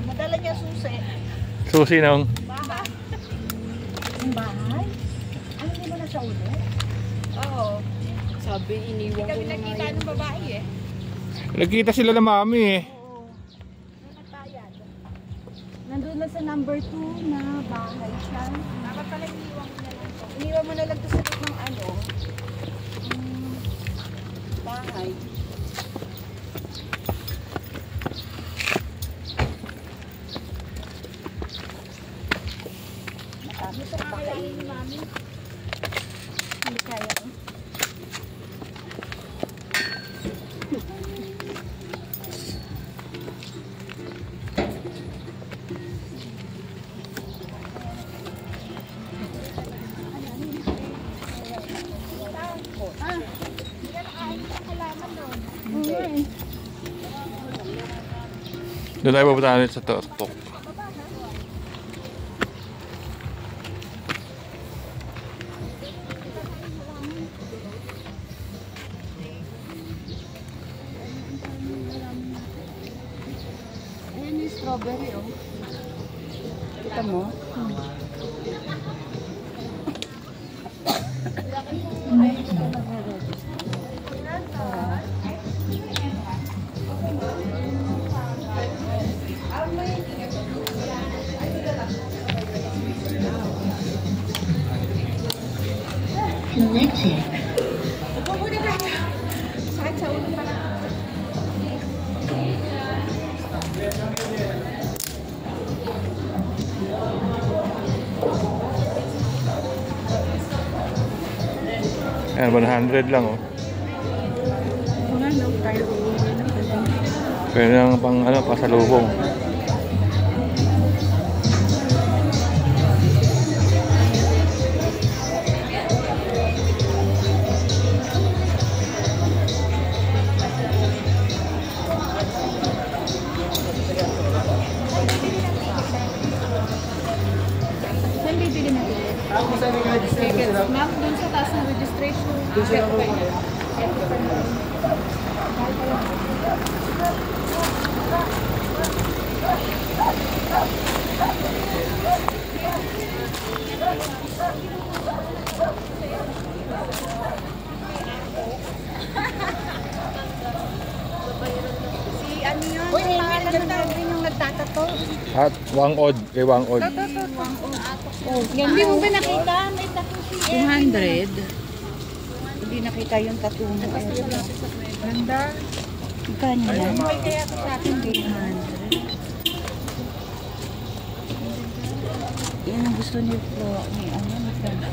Madala niya susi. Susi nung. Bahay? Ang bahay? Ay, hindi mo na siya ulit? Oo. Sabi, iniwan ko na Nakita ng babae eh. Nagkita sila ng mami eh. Oo. Nandun na sa number 2 na bahay siya. Dapat pala iniwan mo na lang to. Iniwan mo na lang to sa loob ng ano. Bahay. Matami sa pakain ni mami. Hindi kaya ko. Doon tayo pupuntahan sa Tortok. Ayan yung strawberry oh. Kita mo? Connected. Sakit sa ulo pala. Ayan, 100 lang oh. Mga no, tayo uuwi na pala. Pwede lang pang ano, pasalubong. Saan bibili na ticket? Tickets. Ma'am, dun sa taas ng registration. Si ano yun? Uy, pangalan din yung nagtatato. At Wang Od, kay Wang Od. Oh, hindi mo ba nakita? May tattoo si 200. Hindi nakita yung tattoo mo. Ganda. Magkano yan? May kaya ito sa akin 800. Yan ang gusto ni Flo. May ano, magkano.